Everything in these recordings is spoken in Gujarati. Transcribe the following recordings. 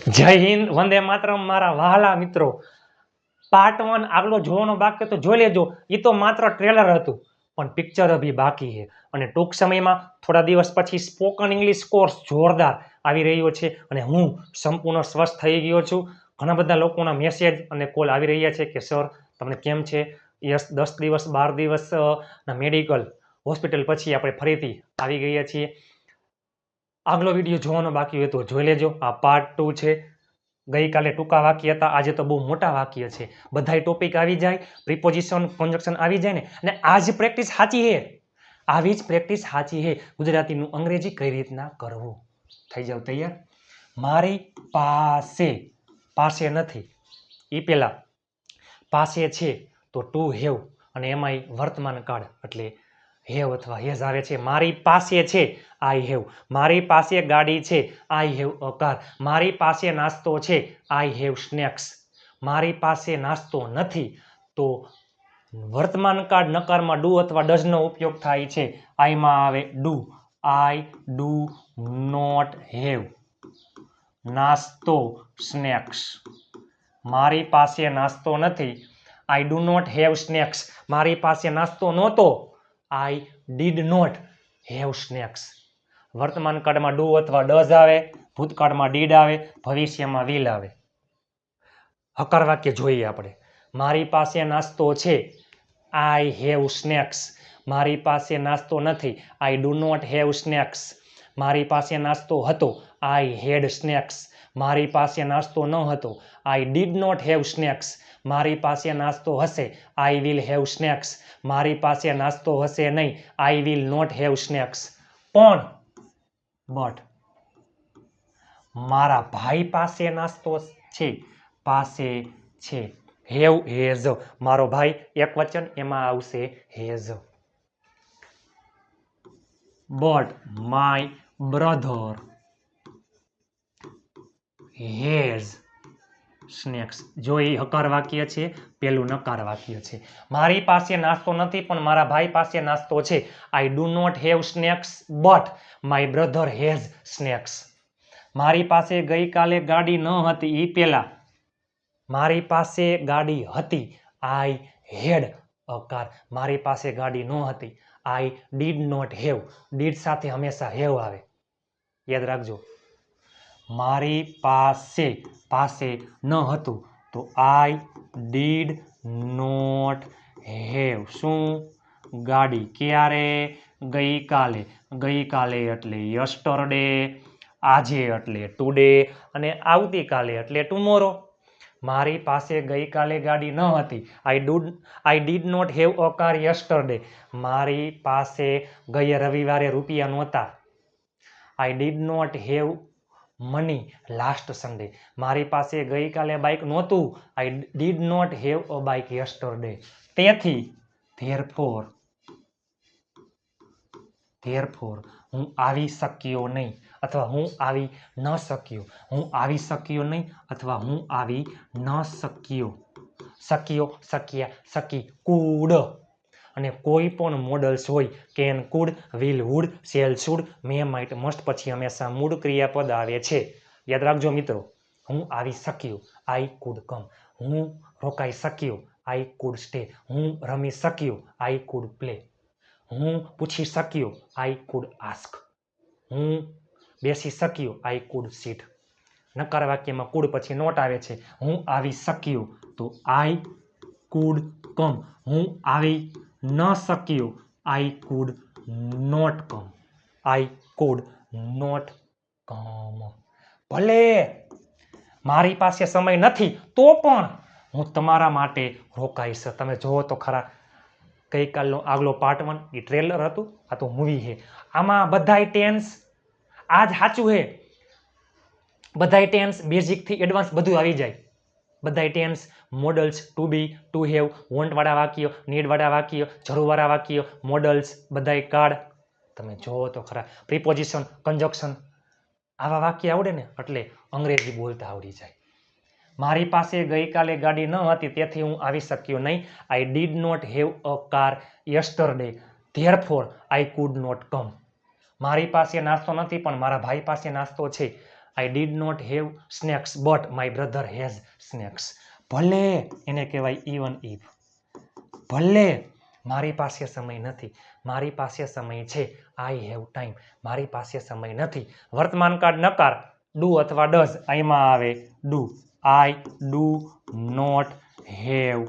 જય હિન્દ, વંદે માતરમ મારા વહાલા મિત્રો. પાર્ટ 1 આગલો જોવાનો બાકી તો જોઈ લેજો. એ તો માત્ર ટ્રેલર હતું, પણ પિક્ચર અભી બાકી છે. અને ટૂંક સમયમાં થોડા દિવસ પછી સ્પોકન ઇંગ્લિશ કોર્સ જોરદાર આવી રહ્યો છે અને હું સંપૂર્ણ સ્વસ્થ થઈ ગયો છું. ઘણા બધા લોકોના મેસેજ અને કોલ આવી રહ્યા છે કે સર તમને કેમ છે. યસ, 10 દિવસ 12 દિવસ ના મેડિકલ હોસ્પિટલ પછી આપણે ફરીથી આવી ગયા છીએ. આગલો વિડીયો જોવાનો બાકી હોય તો જોઈ લેજો. આ પાર્ટ 2 છે. ગઈકાલે ટૂંકા વાક્ય હતા, આજે તો બહુ મોટા વાક્ય છે. બધાય ટોપિક આવી જાય, પ્રિપોઝિશન કન્જક્શન આવી જાય ને, અને આ જ પ્રેક્ટિસ સાચી છે. આવી જ પ્રેક્ટિસ સાચી છે. ગુજરાતીનું અંગ્રેજી કઈ રીતના કરવું. થઈ જાવ તૈયાર. મારી પાસે, પાસે નથી એ પેલા પાસે છે તો ટુ હેવ, અને એમાંય વર્તમાન કાળ એટલે હેવ અથવા હેઝ આવે છે. મારી પાસે છે આઈ હેવ. મારી પાસે ગાડી છે આઈ હેવ અ કાર. મારી પાસે નાસ્તો છે આઈ હેવ સ્નેક્સ. મારી પાસે નાસ્તો નથી તો વર્તમાન કાળ નકારમાં ડુ અથવા ડઝનો ઉપયોગ થાય છે. આઈમાં આવે do. I do not have નાસ્તો સ્નેક્સ. મારી પાસે નાસ્તો નથી. I do not have snacks. મારી પાસે નાસ્તો નહોતો. I did not have snacks. વર્તમાન કાળમાં ડુ અથવા ડઝ આવે, ભૂતકાળમાં ડીડ આવે, ભવિષ્યમાં વિલ આવે. હકાર વાક્ય જોઈએ આપણે. મારી પાસે નાસ્તો છે આઈ હેવ સ્નેક્સ. મારી પાસે નાસ્તો નથી. I do not have snacks. મારી પાસે નાસ્તો હતો. I had snacks. મારી પાસે નાસ્તો ન હતો. I did not have snacks. મારી પાસે નાસ્તો હશે. I will have snacks. મારી પાસે નાસ્તો હશે નહીં. I will not have snacks. પણ બટ મારા ભાઈ પાસે નાસ્તો છે. પાસે છે. Have has. મારો ભાઈ એક વચન, એમાં આવશે has. But my brother has snacks. જો એ હકાર વાક્ય છે, પેલું નકાર વાક્ય છે. મારી પાસે નાસ્તો નથી પણ મારા ભાઈ પાસે નાસ્તો છે. I do not have snacks but my brother has snacks. મારી પાસે ગઈકાલે ગાડી ન હતી એ પેલા મારી પાસે ગાડી હતી. I had a car. મારી પાસે ગાડી ન હતી. I did not have. Did સાથે હંમેશા હેવ આવે, યાદ રાખજો. મારી પાસે, પાસે ન હતું તો આઈ ડીડ નોટ હેવ શું? ગાડી. ક્યારે? ગઈકાલે. ગઈકાલે એટલે યસ્ટરડે, આજે એટલે ટુડે, અને આવતીકાલે એટલે ટુમોરો. મારી પાસે ગઈકાલે ગાડી ન હતી. I did not have a car yesterday. મારી પાસે ગયે રવિવારે રૂપિયા નહોતા. I did not have money last Sunday. મારી પાસે ગઈકાલે બાઇક નહોતું. I did not have a bike yesterday. તેથી ધેરફોર હું આવી શક્યો નહીં અથવા હું આવી ન શક્યો. હું આવી શક્યો નહીં અથવા હું આવી ન શક્યો. શક્યો, શક્યા, શકી, કુડ. અને કોઈ પણ મોડલ્સ હોય, can, could, will, would, shall, should, may, might, must પછી હંમેશા મૂળ ક્રિયાપદ આવે છે. યાદ રાખજો મિત્રો. હું આવી શક્યો. આઈ કુડ કમ. હું રોકાઈ શક્યો. I food stay. હું રમી શક્યો. I food play. હું પૂછી શક્યો. I food ask. હું બેસી શક્યો. I food seat. નકાર વાક્યમાં કુડ પછી નોટ આવે છે. હું આવી શક્યો તો આઈ કુડ કમ. હું આવી ન શક્યો. I could not come. I could not come. ભલે મારી પાસે સમય નથી તો પણ હું તમારા માટે રોકાઈશ. તમે જોવો તો ખરા. ગઈકાલનો આગલો પાર્ટ 1 એ ટ્રેલર હતું, આ તો મૂવી છે. આમાં બધાય ટેન્સ આજ સાચું છે. બધાય ટેન્સ બેઝિકથી એડવાન્સ બધું આવી જાય. બધાય tense, models, to be, to have, want વાળા વાક્ય, નીડ વાળા વાક્ય, જરૂર વાળા વાક્ય, મોડલ્સ, બધાય કાળ. તમે જોવો તો ખરા. પ્રિપોઝિશન, કન્જક્શન, આવા વાક્ય આવડે ને એટલે અંગ્રેજી બોલતા આવડી જાય. મારી પાસે ગઈકાલે ગાડી ન હતી તેથી હું આવી શક્યો નહીં. I did not have a car yesterday. Therefore I could not come. મારી પાસે નાસ્તો નથી પણ મારા ભાઈ પાસે નાસ્તો છે. I did not have snacks but my brother has snacks. ભલે એને કહેવાય ઇવન ઇફ. ભલે મારી પાસે સમય નથી, મારી પાસે સમય છે. I have time. મારી પાસે સમય નથી. વર્તમાન કાળ નકાર ડુ અથવા ડઝ. આમાં આવે do. I do not have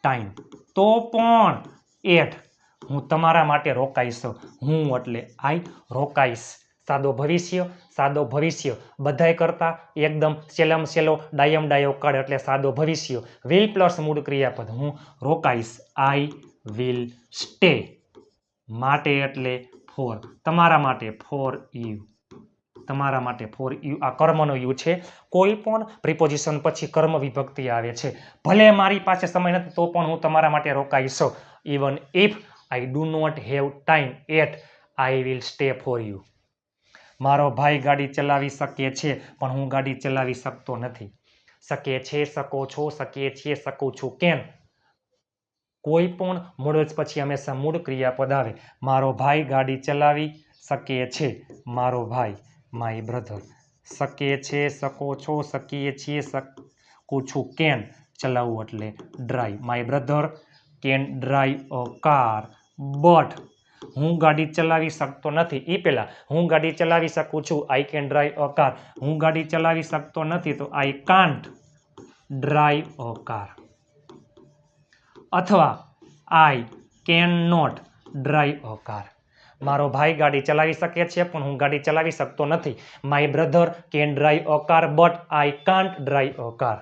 time. તો પણ એટ હું તમારા માટે રોકાઈશ. હું એટલે આઈ રોકાઈશ. સાદો ભવિષ્ય, સાદો ભવિષ્ય બધાય કરતા એકદમ સેલમ સેલો ડાયમ ડાયો કાળ એટલે સાદો ભવિષ્ય. વિલ પ્લસ મૂળ ક્રિયાપદ. હું રોકાઈશ. આઈ વિલ સ્ટે. માટે એટલે ફોર. તમારા માટે ફોર યુ. તમારા માટે ફોર યુ. આ કર્મનો યુ છે. કોઈ પણ પ્રિપોઝિશન પછી કર્મ વિભક્તિ આવે છે. ભલે મારી પાસે સમય નથી તો પણ હું તમારા માટે રોકાઈશ. Even if I do not have time at I will stay for you. મારો ભાઈ ગાડી ચલાવી શકે છે પણ હું ગાડી ચલાવી શકતો નથી. શકે છે, શકો છો, શકીએ છીએ, શકું છું. કેન. કોઈ પણ મોડલ્સ પછી હંમેશા મૂળ ક્રિયાપદ આવે. મારો ભાઈ ગાડી ચલાવી શકે છે. મારો ભાઈ માય બ્રધર. શકે છે, શકો છો, શકીએ છીએ, શકું છું. કેન ચલાવવું એટલે drive. My brother can drive a car but હું ગાડી ચલાવી શકતો નથી. એ પહેલા હું ગાડી ચલાવી શકું છું. I can drive a car. હું ગાડી ચલાવી શકતો નથી તો I can't drive a car. અથવા I can not drive a car. મારો ભાઈ ગાડી ચલાવી શકે છે પણ હું ગાડી ચલાવી શકતો નથી. My brother can drive a car but I can't drive a car.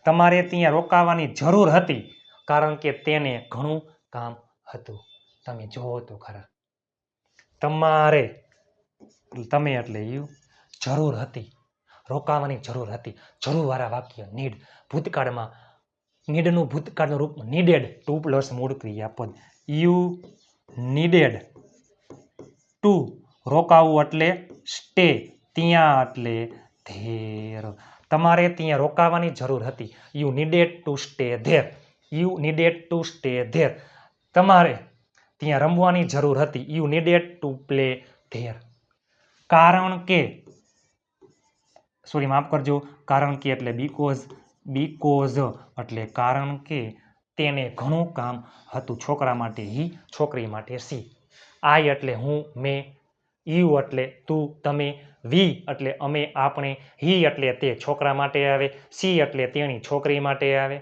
તમારે ત્યાં રોકાવાની જરૂર હતી કારણ કે તેને ઘણું કામ હતું. તમે જોવો તો ખરા. તમારે તમે એટલે યુ જરૂર હતી. રોકાવાની જરૂર હતી. જરૂરવાળા વાક્ય નીડ. ભૂતકાળમાં નીડનું ભૂતકાળનું રૂપ નીડેડ ટુ પ્લસ મૂળ ક્રિયાપદ. You needed two. રોકાવું એટલે સ્ટે. ત્યાં એટલે ધેર. તમારે ત્યાં રોકાવાની જરૂર હતી. You needed to stay there. You needed to stay there. તમારે ત્યાં રમવાની જરૂર હતી. You needed to play there. કારણ કે સોરી માફ કરજો. કારણ કે એટલે બીકોઝ. બીકોઝ એટલે કારણ કે તેને ઘણું કામ હતું. છોકરા માટે હી, છોકરી માટે સી. આઈ એટલે હું, મેં. યુ એટલે તું, તમે. વી એટલે અમે, આપણે. હી એટલે તે છોકરા માટે આવે. સી એટલે તેણી છોકરી માટે આવે.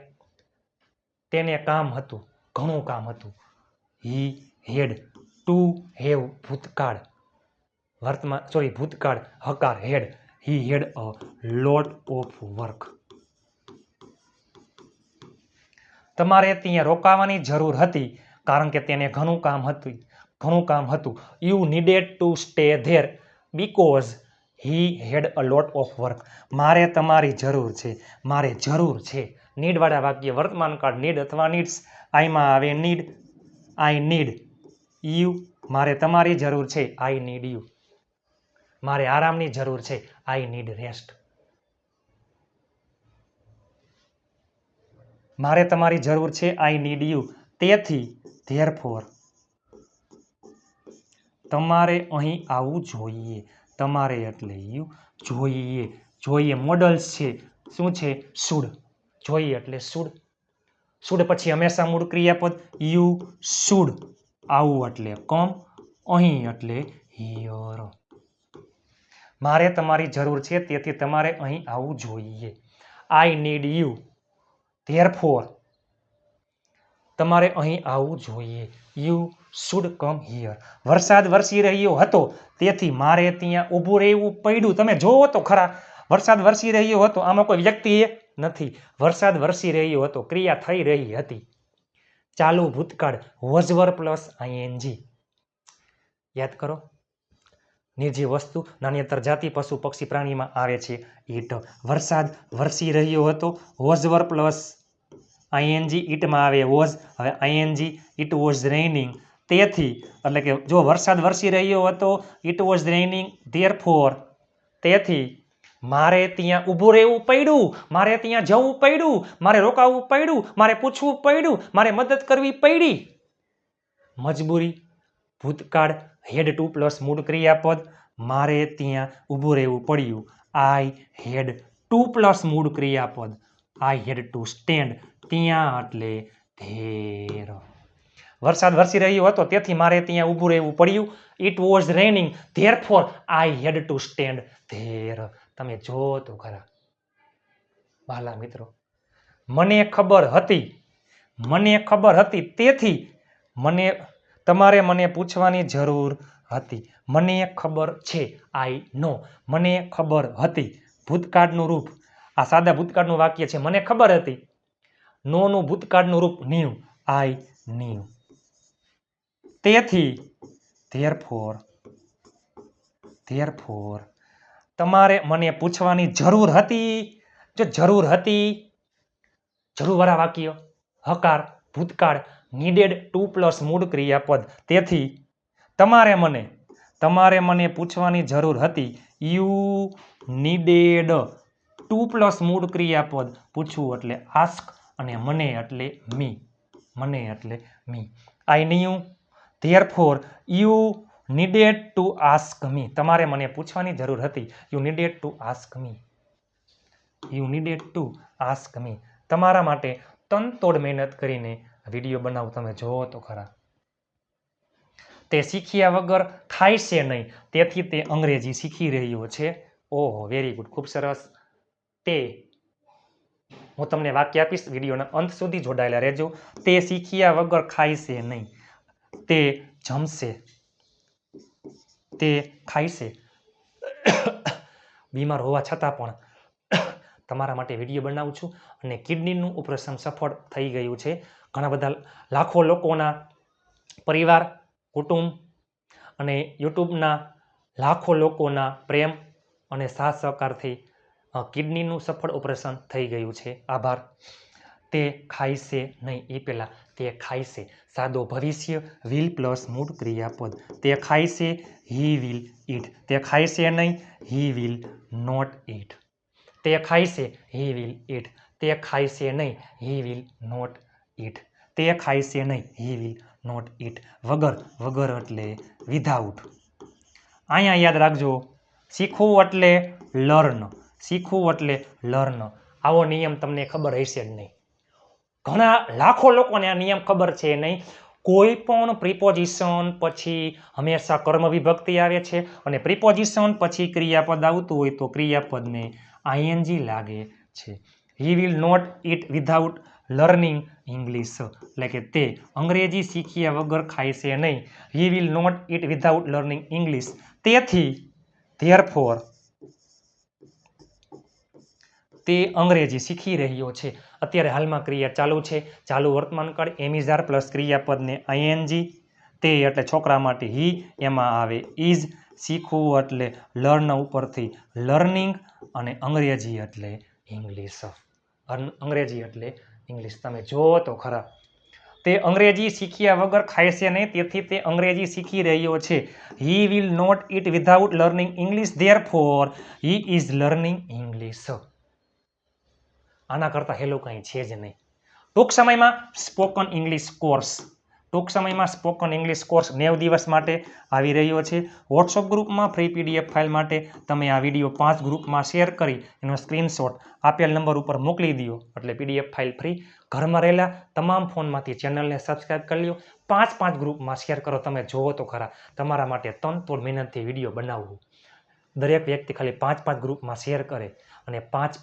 તેને કામ હતું, ઘણું કામ હતું. હી હેડ ટુ હેવ ભૂતકાળ. વર્તમાન સોરી ભૂતકાળ હકાર હેડ. હી had a lot of work. તમારે ત્યાં રોકાવાની જરૂર હતી કારણ કે તેને ઘણું કામ હતું. ઘણું કામ હતું. You needed to stay there because he had a lot of work. મારે તમારી જરૂર છે. મારે જરૂર છે. નીડવાળા વાક્ય વર્તમાન કાળ નીડ અથવા નીડ્સ. આઈમાં આવે નીડ. I need you. મારે તમારી જરૂર છે. I need you. મારે આરામની જરૂર છે. I need rest. મારે તમારી જરૂર છે. I need you. તેથી ધેરફોર. તમારે અહીં આવવું જોઈએ. તમારે એટલે યુ. જોઈએ. જોઈએ મોડલ્સ છે. શું છે? શુડ. જોઈએ એટલે શુડ. શુડ પછી હંમેશા મૂળ ક્રિયાપદ. You should. આવું એટલે કમ. અહીં એટલે હિયર. મારે તમારી જરૂર છે તેથી તમારે અહીં આવવું જોઈએ. I need you. ધેરફોર તમારે અહીં આવવું જોઈએ. You should come here. વરસાદ વરસી રહ્યો હતો તેથી મારે ત્યાં ઊભું રહેવું પડ્યું. તમે જોવો તો ખરા. વરસાદ વરસી રહ્યો હતો. આમાં કોઈ વ્યક્તિ નથી. વરસાદ વરસી રહ્યો હતો. ક્રિયા થઈ રહી હતી. ચાલુ ભૂતકાળ વોઝ વર પ્લસ આઈએનજી. યાદ કરો. નિર્જીવ વસ્તુ નાન્યતર જાતિ પશુ પક્ષી પ્રાણીમાં આવે છે ઈટ. વરસાદ વરસી રહ્યો હતો. Was verb plus ING. ઈટમાં આવે વોઝ. હવે આઈએનજી ઇટ વોઝ રેઇનિંગ. તેથી એટલે કે જો વરસાદ વરસી રહ્યો હતો. It was રેઇનિંગ therefore. તેથી મારે ત્યાં ઊભું રહેવું પડ્યું. મારે ત્યાં જવું પડ્યું. મારે રોકાવું પડ્યું. મારે પૂછવું પડ્યું. મારે મદદ કરવી પડી. મજબૂરી ભૂતકાળ હેડ ટુ પ્લસ મૂળ ક્રિયાપદ. મારે ત્યાં ઊભું રહેવું પડ્યું. આઈ હેડ ટુ પ્લસ મૂળ ક્રિયાપદ આઈ હેડ ટુ સ્ટેન્ડ ત્યાં એટલે ધેર. વરસાદ વરસી રહ્યો હતો તેથી મારે ત્યાં ઊભું રહેવું પડ્યું. It was raining therefore I had to stand there. તમે જો તો ખરા વાલા મિત્રો, મને ખબર હતી તેથી તમારે મને પૂછવાની જરૂર હતી. મને ખબર છે આઈ નો. મને ખબર હતી ભૂતકાળનું રૂપ, આ સાદા ભૂતકાળનું વાક્ય છે. મને ખબર હતી. નો નું ભૂતકાળનું રૂપ ન્યુ, આઈ ન્યુ. તેથી ધેરફોર તમારે મને પૂછવાની જરૂર હતી. જો જરૂર હતી, જરૂરવાળા વાક્ય, હકાર, ભૂતકાળ, નીડેડ ટુ પ્લસ મૂળ ક્રિયાપદ. તેથી તમારે મને પૂછવાની જરૂર હતી. યુ નીડેડ ટુ પ્લસ મૂળ ક્રિયાપદ. પૂછવું એટલે આસ્ક અને મને એટલે me. I knew therefore you needed to ask me. તમારે મને પૂછવાની જરૂર હતી. You needed to ask me. તમારા માટે તનતોડ મહેનત કરીને વિડીયો બનાવું. તમે જોવો તો ખરા. તે શીખ્યા વગર ખાય છે નહીં, તેથી તે અંગ્રેજી શીખી રહ્યો છે. ઓહો, વેરી ગુડ, ખૂબ સરસ. હું તમને વાક્ય આપીશ, વિડીયોના અંત સુધી જોડાયેલા રહેજો. તે શીખ્યા વગર ખાય છે નહીં, તે જમશે, તે ખાય છે. બીમાર હોવા છતાં પણ તમારા માટે વિડીયો બનાવું છું. અને કિડનીનું ઓપરેશન સફળ થઈ ગયું છે. ઘણા બધા લાખો લોકોના પરિવાર, કુટુંબ અને યુટ્યુબના લાખો લોકોના પ્રેમ અને સાથ સહકારથી કિડનીનું સફળ ઓપરેશન થઈ ગયું છે. આભાર. તે ખાય છે નહીં, એ પહેલાં તે ખાય છે. સાદો ભવિષ્ય, વિલ પ્લસ મૂળ ક્રિયાપદ. તે ખાય છે, હી વિલ ઈટ. તે ખાય છે નહીં, હી વિલ નોટ ઈટ. તે ખાય છે, હી વિલ ઈટ. તે ખાય છે નહીં, હી વિલ નોટ ઈટ. તે ખાય છે નહીં, હી વિલ નોટ ઈટ. વગર એટલે વિધાઉટ. અહીંયા યાદ રાખજો, શીખવું એટલે લર્ન. આવો નિયમ તમને ખબર હશે જ નહીં. ઘણા લાખો લોકોને આ નિયમ ખબર છે નહીં. કોઈ પણ પ્રિપોઝિશન પછી હંમેશા કર્મ વિભક્તિ આવે છે અને પ્રિપોઝિશન પછી ક્રિયાપદ આવતું હોય તો ક્રિયાપદને આઈએનજી લાગે છે. He will not eat without learning English. એટલે કે તે અંગ્રેજી શીખ્યા વગર ખાય છે નહીં. He will not eat without learning English. તેથી ધેરફોર તે અંગ્રેજી શીખી રહ્યો છે. અત્યારે હાલમાં ક્રિયા ચાલુ છે. ચાલુ વર્તમાનકાળ એમિઝાર પ્લસ ક્રિયાપદને આઈએનજી. તે એટલે છોકરા માટે હી, એમાં આવે ઇઝ. શીખવું એટલે લર્ન ઉપરથી લર્નિંગ અને અંગ્રેજી એટલે ઇંગ્લિશ. તમે જુઓ તો ખરા. તે અંગ્રેજી શીખ્યા વગર ખાય છે નહીં, તેથી તે અંગ્રેજી શીખી રહ્યો છે. He will not eat without learning English. Therefore he is learning English. આના કરતાં હેલું કંઈ છે જ નહીં. ટૂંક સમયમાં સ્પોકન ઇંગ્લિશ કોર્સ 90 દિવસ માટે આવી રહ્યો છે. વોટ્સઅપ ગ્રુપમાં ફ્રી પીડીએફ ફાઇલ માટે તમે આ વિડીયો 5 ગ્રુપમાં શેર કરી એનો સ્ક્રીનશોટ આપેલ નંબર ઉપર મોકલી દો એટલે પીડીએફ ફાઇલ ફ્રી. ઘરમાં રહેલા તમામ ફોનમાંથી ચેનલને સબસ્ક્રાઇબ કરી લો. 5 ગ્રુપમાં શેર કરો. તમે જોવો તો ખરા, તમારા માટે તનતોડ મહેનતથી વિડીયો બનાવવું. દરેક વ્યક્તિ ખાલી 5 ગ્રુપમાં શેર કરે અને 5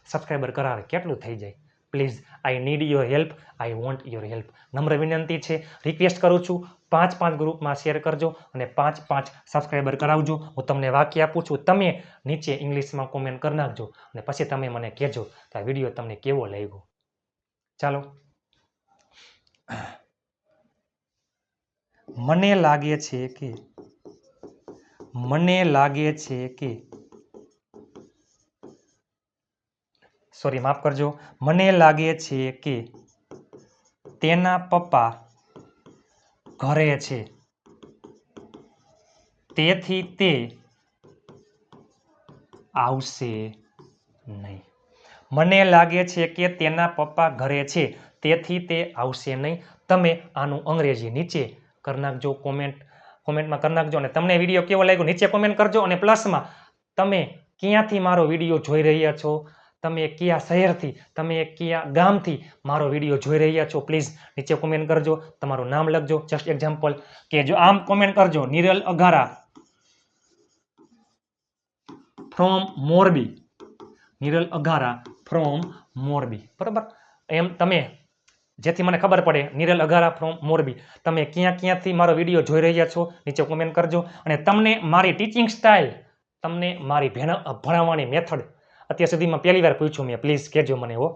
સબસ્ક્રાઈબર કરાવે, કેટલું થઈ જાય? Please, I need your help, I want your help. નમ્ર વિનંતી છે, રિક્વેસ્ટ કરું છું, 5 ગ્રુપમાં શેર કરજો અને 5 સબસ્ક્રાઈબર કરાવજો. હું તમને વાક્ય આપું છું, તમે નીચે ઇંગ્લિશમાં કોમેન્ટ કરી નાખજો અને પછી તમે મને કહેજો કે આ વિડીયો તમને કેવો લાગ્યો. ચાલો. મને લાગે છે કે તેના પપ્પા ઘરે છે, તેથી તે આવશે નહીં. મને લાગે છે કે તેના પપ્પા ઘરે છે, તેથી તે આવશે નહીં. તમે આનું અંગ્રેજી નીચે કરી નાખજો, કોમેન્ટમાં કરી નાખજો અને તમને વિડીયો કેવો લાગ્યો નીચે કોમેન્ટ કરજો. અને પ્લસમાં તમે ક્યાંથી મારો વિડીયો જોઈ રહ્યા છો, તમે કયા શહેરથી, તમે કયા ગામથી મારો વિડીયો જોઈ રહ્યા છો, પ્લીઝ નીચે કોમેન્ટ કરજો, તમારું નામ લખજો. જસ્ટ એક્ઝામ્પલ કે જો આમ કોમેન્ટ કરજો, નિરલ અઘારા ફ્રોમ મોરબી, નિરલ અઘારા ફ્રોમ મોરબી, બરાબર. એમ તમે જેથી મને ખબર પડે નિરલ અઘારા ફ્રોમ મોરબી, તમે ક્યાંથી મારો વિડીયો જોઈ રહ્યા છો નીચે કોમેન્ટ કરજો. અને તમને મારી ટીચિંગ સ્ટાઇલ, તમને મારી ભણાવવાની મેથડ અત્યાર સુધીમાં પહેલી વાર પૂછ્યું મેં, પ્લીઝ કહેજો મને હો.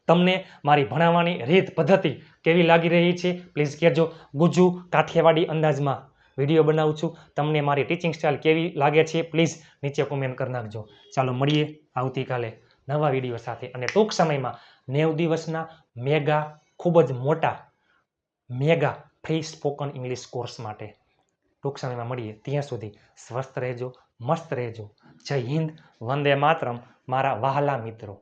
તમને મારી ભણાવવાની રીત પદ્ધતિ કેવી લાગી રહી છે પ્લીઝ કહેજો. ગુજ્જુ કાઠિયાવાડી અંદાજમાં વિડીયો બનાવું છું, તમને મારી ટીચિંગ સ્ટાઇલ કેવી લાગે છે પ્લીઝ નીચે કોમેન્ટ કરી નાખજો. ચાલો મળીએ આવતીકાલે નવા વિડીયો સાથે, અને ટૂંક સમયમાં 90 દિવસના મેગા, ખૂબ જ મોટા mega free spoken English course માટે ટૂંક સમયમાં મળીએ. ત્યાં સુધી સ્વસ્થ રહેજો, મસ્ત રહેજો. જય હિન્દ, વંદે માતરમ મારા વહાલા મિત્રો.